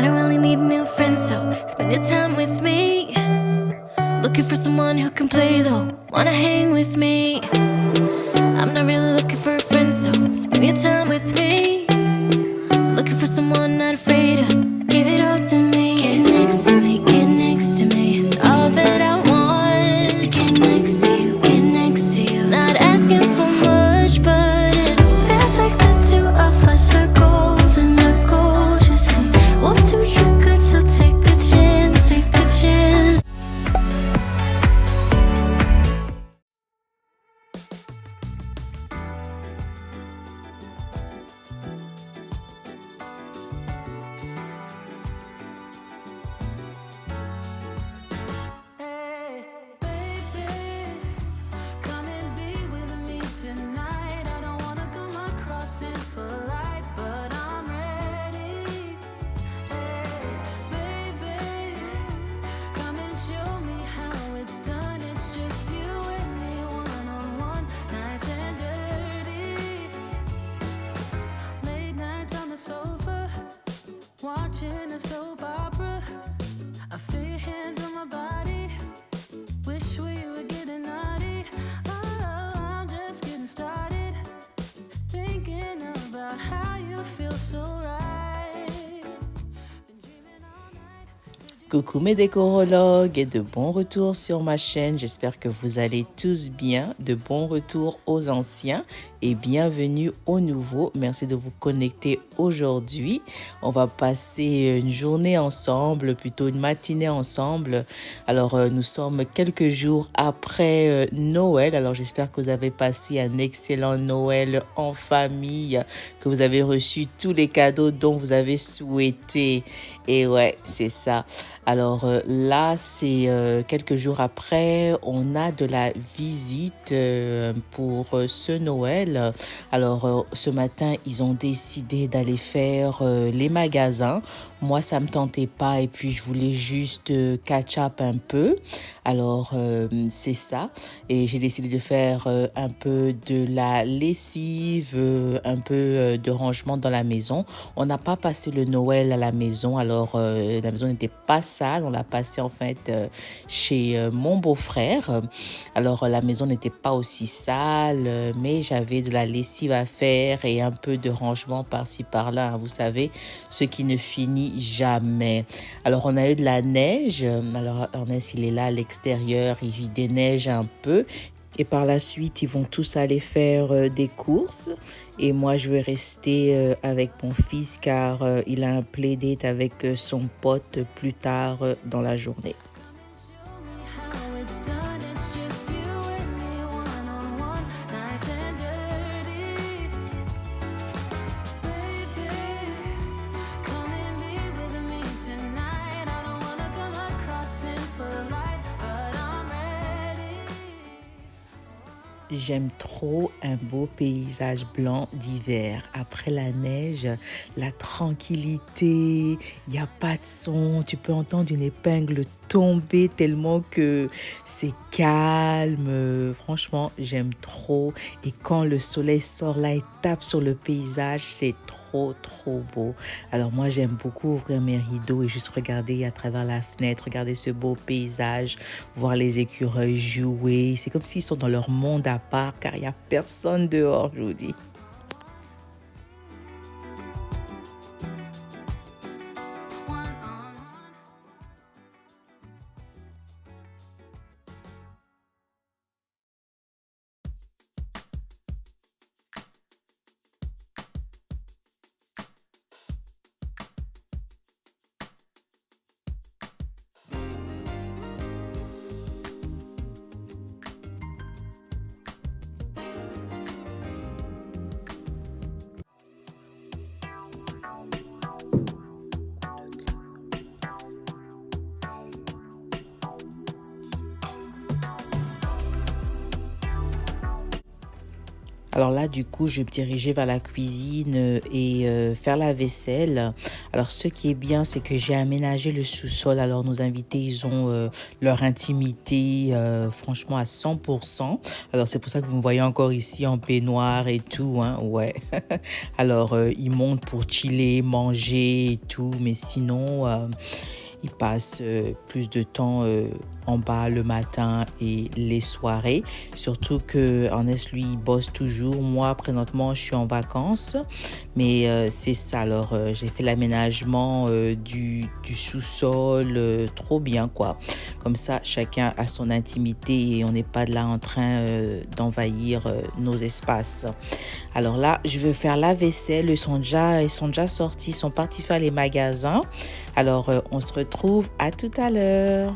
I don't really need a new friend, so spend your time with me. Looking for someone who can play though, wanna hang with me. I'm not really looking for a friend, so spend your time with me. Looking for someone not afraid to give it all to me. Get next to me, get next to me. All that I want is to get next to you, get next to you. Not asking for much, but it feels like the two of us are golden, are gorgeous. We'll do you good, so take a chance, take a chance. Hey, baby, come and be with me tonight. I don't wanna come across impolite, but I'm ready. Hey, baby, come and show me how it's done. It's just you and me, one-on-one, nice and dirty. Late nights on the sofa, watching a soap opera. I feel your hands on my body. Wish we were getting naughty. Oh, I'm just getting started. Thinking about how you feel so right. Been dreaming all night. Coucou mes décorologues et de bon retour sur ma chaîne. J'espère que vous allez tous bien. De bon retour aux anciens et bienvenue aux nouveaux. Merci de vous connecter aujourd'hui. On va passer une journée ensemble, plutôt une matinée ensemble. Alors nous sommes quelques jours après Noël. Alors j'espère que vous avez passé un excellent Noël en famille, que vous avez reçu tous les cadeaux dont vous avez souhaité. Et ouais, c'est ça. Alors là, c'est quelques jours après, on a de la visite pour ce Noël. Alors ce matin, ils ont décidé d'aller faire les magasins. Moi, ça me tentait pas et puis je voulais juste catch up un peu. Alors c'est ça. Et j'ai décidé de faire un peu de la lessive, un peu de rangement dans la maison. On n'a pas passé le Noël à la maison. Alors la maison n'était pas sale. On l'a passé en fait chez mon beau-frère. Alors la maison n'était pas aussi sale, mais j'avais de la lessive à faire et un peu de rangement par-ci par-là. Hein, vous savez, ce qui ne finit jamais. Alors on a eu de la neige. Alors Ernest, il est là à l'extérieur, il déneige un peu. Et par la suite, ils vont tous aller faire des courses. Et moi, je vais rester avec mon fils car il a un playdate avec son pote plus tard dans la journée. Show me how it's done. It's just you and me, one-on-one, nice and dirty. Baby, come and be with me tonight. I don't wanna come across impolite, but I'm ready. J'aime trop un beau paysage blanc d'hiver. Après la neige, la tranquillité, il n'y a pas de son. Tu peux entendre une épingle tomber tellement que c'est calme. Franchement, j'aime trop. Et quand le soleil sort là et tape sur le paysage, c'est trop, trop beau. Alors moi, j'aime beaucoup ouvrir mes rideaux et juste regarder à travers la fenêtre, regarder ce beau paysage, voir les écureuils jouer. C'est comme s'ils sont dans leur monde à part car il n'y a personne dehors, je vous dis. One-on-one. Alors là, du coup, je vais me diriger vers la cuisine et faire la vaisselle. Alors, ce qui est bien, c'est que j'ai aménagé le sous-sol. Alors, nos invités, ils ont leur intimité, franchement, à 100%. Alors, c'est pour ça que vous me voyez encore ici en peignoir et tout, hein, ouais. Alors, ils montent pour chiller, manger et tout, mais sinon, ils passent plus de temps en bas le matin et les soirées. Surtout que Ernest, lui, il bosse toujours. Moi, présentement, je suis en vacances. Mais c'est ça. Alors, j'ai fait l'aménagement du sous-sol. Trop bien, quoi. Comme ça, chacun a son intimité et on n'est pas là en train d'envahir nos espaces. Alors là, je vais faire la vaisselle. Ils sont déjà sortis. Ils sont partis faire les magasins. Alors, on se retrouve à tout à l'heure.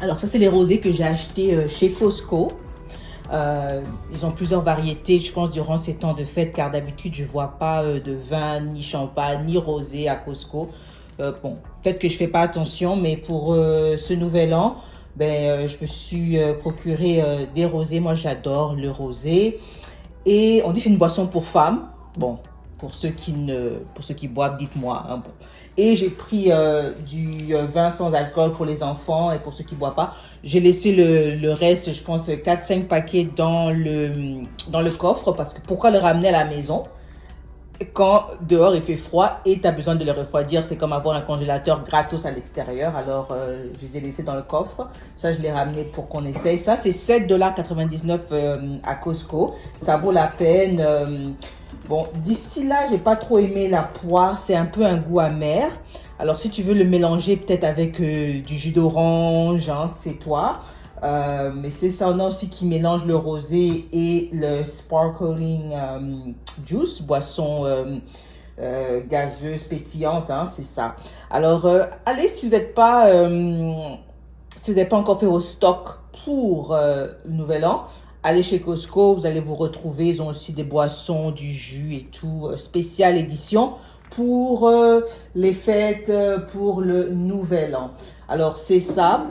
Alors ça, c'est les rosés que j'ai achetés chez Costco. Ils ont plusieurs variétés, je pense, durant ces temps de fête, car d'habitude, je ne vois pas de vin, ni champagne, ni rosé à Costco. Bon, peut-être que je ne fais pas attention, mais pour ce nouvel an, je me suis procuré des rosés. Moi, j'adore le rosé. Et on dit que c'est une boisson pour femmes. Bon, pour ceux qui boivent, dites-moi. Hein, bon. Et j'ai pris du vin sans alcool pour les enfants et pour ceux qui ne boivent pas. J'ai laissé le reste, je pense, 4-5 paquets dans le coffre. Parce que pourquoi le ramener à la maison quand dehors il fait froid et tu as besoin de le refroidir? C'est comme avoir un congélateur gratos à l'extérieur. Alors, je les ai laissés dans le coffre. Ça, je l'ai ramené pour qu'on essaye. Ça, c'est 7,99 $ à Costco. Ça vaut la peine. Bon, d'ici là, j'ai pas trop aimé la poire. C'est un peu un goût amer. Alors, si tu veux le mélanger peut-être avec du jus d'orange, hein, c'est toi. Mais c'est ça, on a aussi qui mélange le rosé et le sparkling juice, boisson gazeuse, pétillante, hein, c'est ça. Alors, allez, si vous n'êtes pas encore fait au stock pour le nouvel an, allez chez Costco, vous allez vous retrouver. Ils ont aussi des boissons, du jus et tout, spéciale édition pour les fêtes, pour le nouvel an. Alors, c'est ça.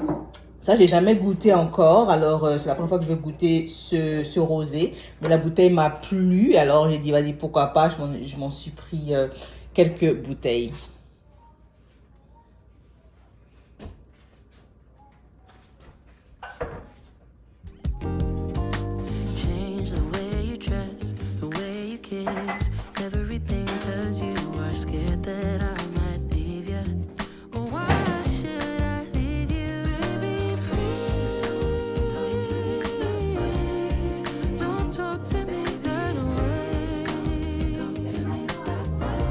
Ça, j'ai jamais goûté encore. Alors, c'est la première fois que je vais goûter ce rosé. Mais la bouteille m'a plu. Alors, j'ai dit, vas-y, pourquoi pas. Je m'en suis pris quelques bouteilles. Change the way you dress, the way you kiss, everything 'cause you are scared that I might leave you. Why should I leave you? Baby, please don't talk to me that way. Don't talk to me that way.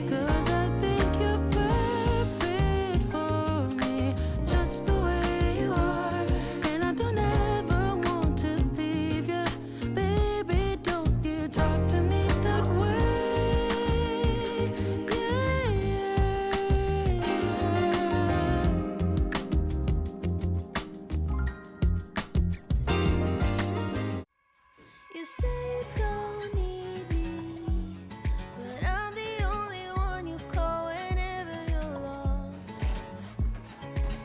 'Cause I think you're perfect for me, just the way you are. And I don't ever want to leave you. Baby, don't you talk to me that way. You say you don't need me, but I'm the only one you call whenever you're lost.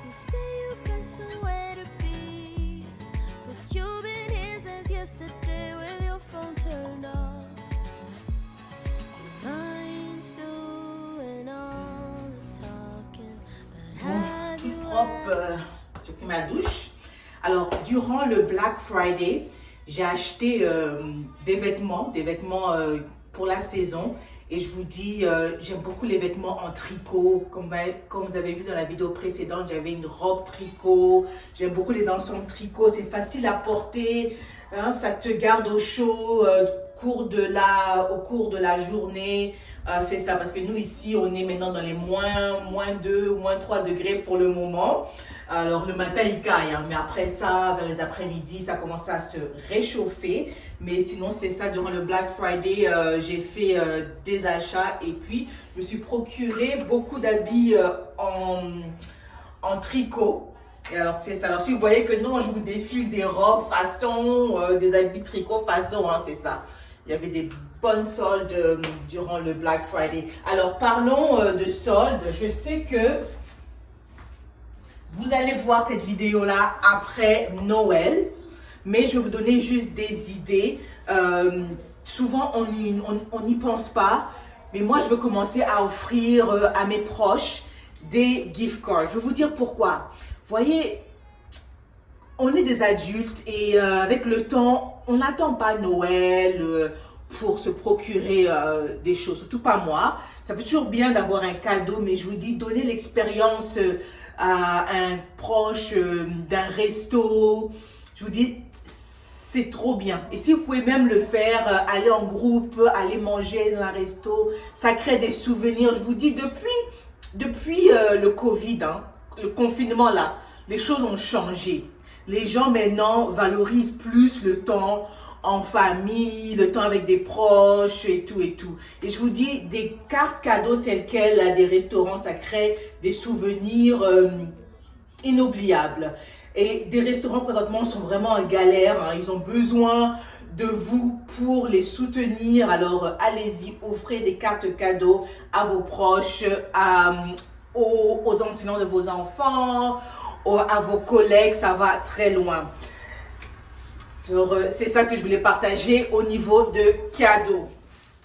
You say you got somewhere to be, but you've been here since yesterday with your phone turned off. Your mind's doing all the talking, but have Tout you propre, j'ai pris ma douche. Alors, durant le Black Friday, j'ai acheté des vêtements pour la saison. Et je vous dis, j'aime beaucoup les vêtements en tricot. Comme vous avez vu dans la vidéo précédente, j'avais une robe tricot. J'aime beaucoup les ensembles tricot. C'est facile à porter. Hein, ça te garde au chaud au cours de la journée. C'est ça, parce que nous ici, on est maintenant dans les moins 2, moins 3 degrés pour le moment. Alors le matin il caille, hein, mais après ça, vers les après-midi, ça commence à se réchauffer. Mais sinon c'est ça, durant le Black Friday, j'ai fait des achats et puis je me suis procuré beaucoup d'habits en tricot. Et alors c'est ça, alors si vous voyez que non, je vous défile des robes façon, des habits tricot façon, hein, c'est ça. Il y avait des bonnes soldes durant le Black Friday. Alors parlons de soldes, je sais que Vous allez voir cette vidéo-là après Noël, mais je vais vous donner juste des idées. Souvent, on n'y pense pas, mais moi, je veux commencer à offrir à mes proches des gift cards. Je vais vous dire pourquoi. Vous voyez, on est des adultes et avec le temps, on n'attend pas Noël pour se procurer des choses, surtout pas moi. Ça fait toujours bien d'avoir un cadeau, mais je vous dis, donner l'expérience à un proche d'un resto, je vous dis, c'est trop bien. Et si vous pouvez même le faire, aller en groupe, aller manger dans un resto, ça crée des souvenirs. Je vous dis, depuis le Covid, hein, le confinement là, les choses ont changé. Les gens maintenant valorisent plus le temps en famille, le temps avec des proches et tout et tout. Et je vous dis, des cartes cadeaux telles quelles à des restaurants, ça crée des souvenirs inoubliables. Et des restaurants présentement sont vraiment en galère, hein. Ils ont besoin de vous pour les soutenir. Alors allez-y, offrez des cartes cadeaux à vos proches, aux enseignants de vos enfants, à vos collègues, ça va très loin. Alors, c'est ça que je voulais partager au niveau de cadeaux.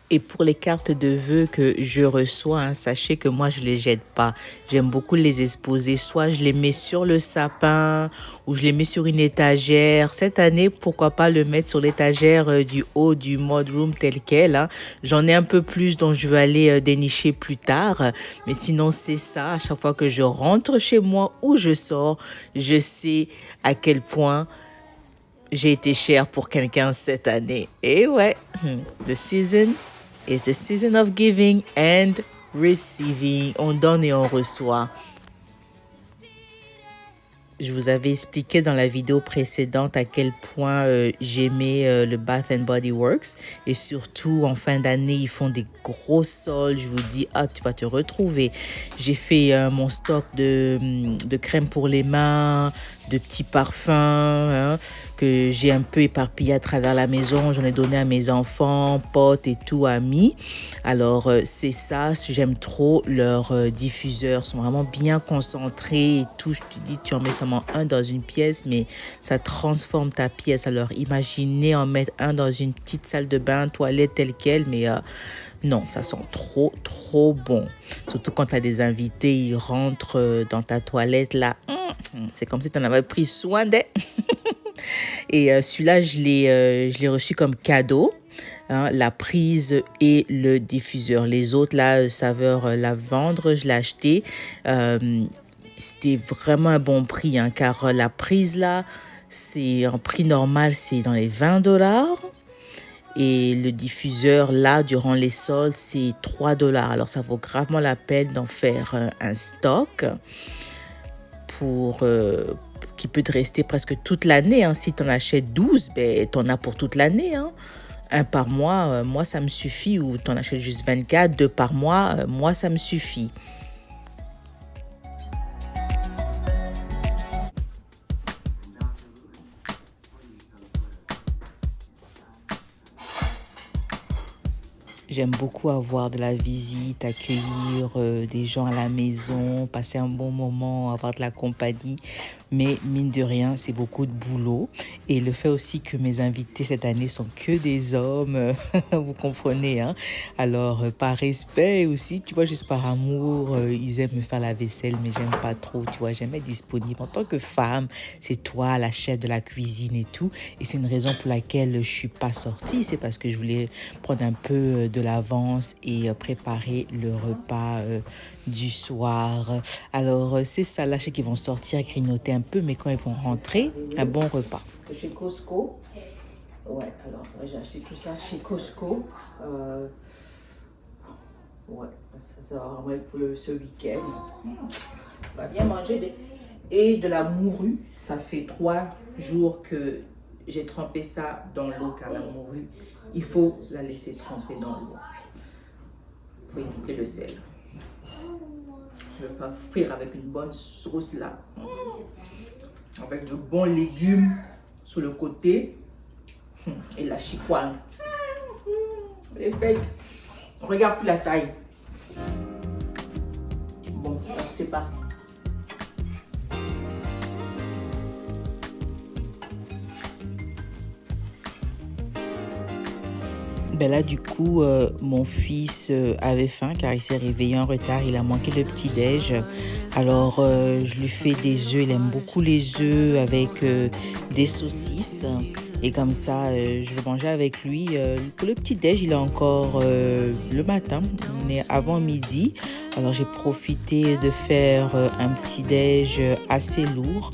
Et pour les cartes de vœux que je reçois, hein, sachez que moi, je ne les jette pas. J'aime beaucoup les exposer. Soit je les mets sur le sapin ou je les mets sur une étagère. Cette année, pourquoi pas le mettre sur l'étagère du haut du mode room tel quel. Hein. J'en ai un peu plus dont je vais aller dénicher plus tard. Mais sinon, c'est ça. À chaque fois que je rentre chez moi ou je sors, je sais à quel point j'ai été chère pour quelqu'un cette année. Et ouais, the season is the season of giving and receiving. On donne et on reçoit. Je vous avais expliqué dans la vidéo précédente à quel point j'aimais le Bath and Body Works. Et surtout, en fin d'année, ils font des gros soldes. Je vous dis, tu vas te retrouver. J'ai fait mon stock de crème pour les mains, de petits parfums hein, que j'ai un peu éparpillé à travers la maison. J'en ai donné à mes enfants, potes et tout, amis. Alors, c'est ça. J'aime trop leurs diffuseurs. Ils sont vraiment bien concentrés et tout. Je te dis, tu en mets seulement un dans une pièce, mais ça transforme ta pièce. Alors, imaginez en mettre un dans une petite salle de bain, toilette telle quelle, mais non, ça sent trop, trop bon. Surtout quand tu as des invités, ils rentrent dans ta toilette, là. C'est comme si tu en avais pris soin d'eux. Et celui-là, je l'ai reçu comme cadeau. Hein, la prise et le diffuseur. Les autres, là, saveur lavande, je l'ai acheté. C'était vraiment un bon prix, hein, car la prise, là, c'est en prix normal, c'est dans les $20. Et le diffuseur, là, durant les soldes, c'est $3. Alors, ça vaut gravement la peine d'en faire un stock qui peut te rester presque toute l'année. Hein. Si tu en achètes 12, ben, tu en as pour toute l'année. Hein. Un par mois, moi, ça me suffit. Ou tu en achètes juste 24, 2 par mois, moi, ça me suffit. J'aime beaucoup avoir de la visite, accueillir des gens à la maison, passer un bon moment, avoir de la compagnie. Mais mine de rien, c'est beaucoup de boulot. Et le fait aussi que mes invités cette année sont que des hommes, vous comprenez, hein? Alors, par respect aussi, tu vois, juste par amour, ils aiment me faire la vaisselle, mais j'aime pas trop, tu vois, j'aime être disponible. En tant que femme, c'est toi, la chef de la cuisine et tout. Et c'est une raison pour laquelle je suis pas sortie. C'est parce que je voulais prendre un peu de l'avance et préparer le repas du soir. Alors, c'est ça, là, je sais qu'ils vont sortir, grignoter un peu, mais quand ils vont rentrer, un bon repas. Chez Costco. Ouais, alors, j'ai acheté tout ça chez Costco. Ouais, ça va vraiment être pour ce week-end. On va bien manger et de la morue. Ça fait 3 jours que j'ai trempé ça dans l'eau, car la morue, il faut la laisser tremper dans l'eau. Il faut éviter le sel. Je vais faire frire avec une bonne sauce là. Avec de bons légumes sur le côté. Et la chicoine. Elle est faite. On regarde plus la taille. Bon, alors c'est parti. Ben là, du coup, mon fils avait faim car il s'est réveillé en retard. Il a manqué le petit-déj. Alors, je lui fais des œufs. Il aime beaucoup les œufs avec des saucisses. Et comme ça, je vais manger avec lui. Pour le petit-déj, il est encore le matin. On est avant midi. Alors, j'ai profité de faire un petit-déj assez lourd.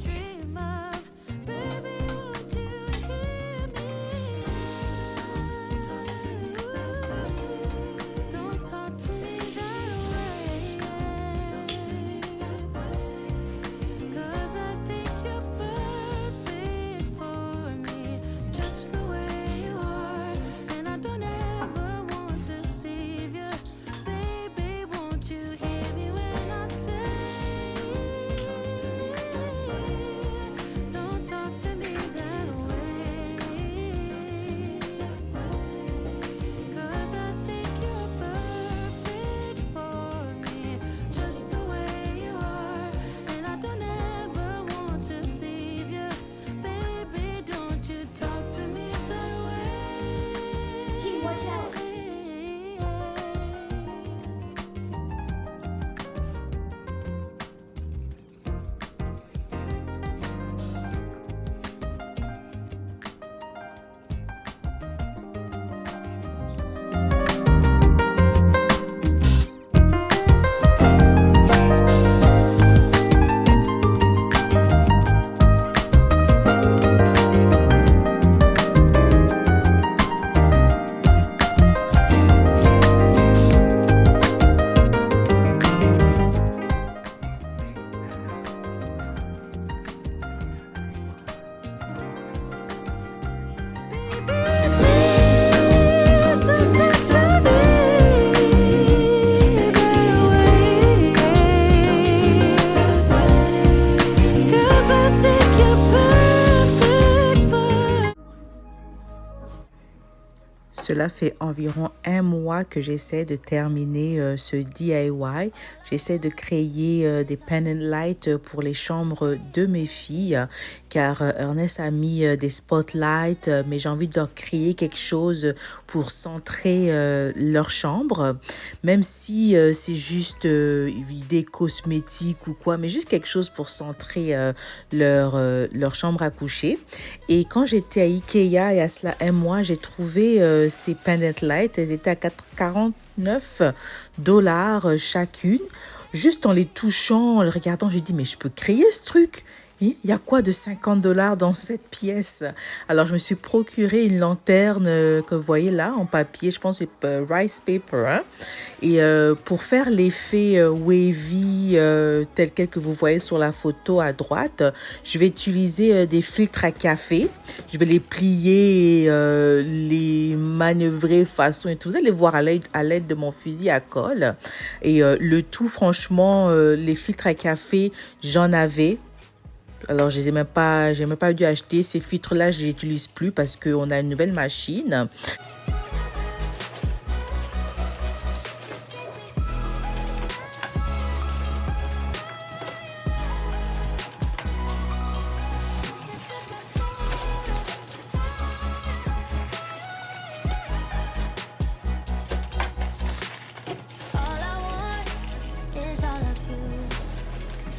Cela fait environ un mois que j'essaie de terminer ce DIY. J'essaie de créer des pendant lights pour les chambres de mes filles car Ernest a mis des spotlights, mais j'ai envie de leur créer quelque chose pour centrer leur chambre, même si c'est juste une idée cosmétique ou quoi, mais juste quelque chose pour centrer leur chambre à coucher. Et quand j'étais à Ikea, il y a cela un mois, j'ai trouvé ces pendant lights. Elles étaient à 49 $ chacune. Juste en les touchant, en les regardant, j'ai dit, mais je peux créer ce truc. Il y a quoi de 50 $ dans cette pièce? Alors, je me suis procuré une lanterne que vous voyez là, en papier. Je pense que c'est rice paper. Hein? Et pour faire l'effet wavy tel quel que vous voyez sur la photo à droite, je vais utiliser des filtres à café. Je vais les plier, les manœuvrer façon et tout. Vous allez voir à l'aide de mon fusil à colle. Et le tout, franchement, les filtres à café, j'en avais. Alors, j'ai même pas dû acheter ces filtres-là, je les utilise plus parce qu'on a une nouvelle machine. All I want is all of you,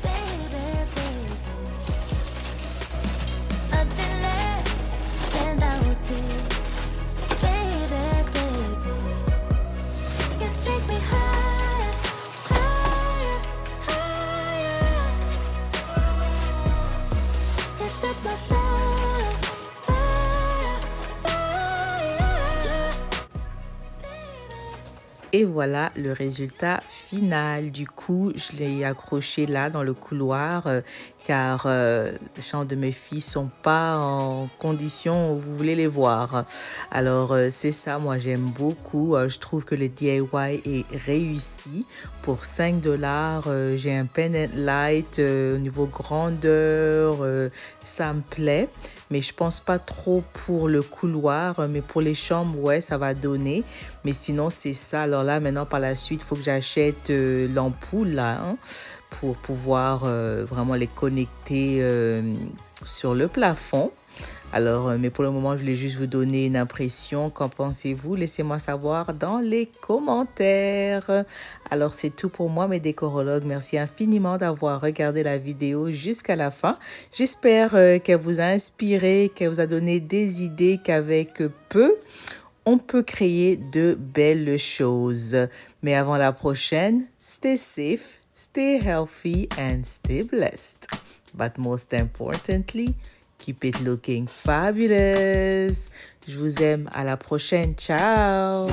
baby, baby. Nothing less than I would do, baby, baby. You take me higher, higher, higher. You set my soul fire, fire. Et voilà le résultat final. Du coup, je l'ai accroché là dans le couloir car les chambres de mes filles sont pas en condition où vous voulez les voir. Alors, c'est ça, moi j'aime beaucoup. Je trouve que le DIY est réussi. Pour 5 $, j'ai un pendant light au niveau grandeur. Ça me plaît. Mais je pense pas trop pour le couloir. Mais pour les chambres, ouais, ça va donner. Mais sinon, c'est ça. Alors là, maintenant, par la suite, il faut que j'achète l'ampoule là, hein, pour pouvoir vraiment les connecter sur le plafond. Alors, mais pour le moment, je voulais juste vous donner une impression. Qu'en pensez-vous? Laissez-moi savoir dans les commentaires. Alors, c'est tout pour moi, mes décorologues. Merci infiniment d'avoir regardé la vidéo jusqu'à la fin. J'espère qu'elle vous a inspiré, qu'elle vous a donné des idées, qu'avec peu, on peut créer de belles choses. Mais avant la prochaine, stay safe, stay healthy, and stay blessed. But most importantly, keep it looking fabulous. Je vous aime. À la prochaine. Ciao.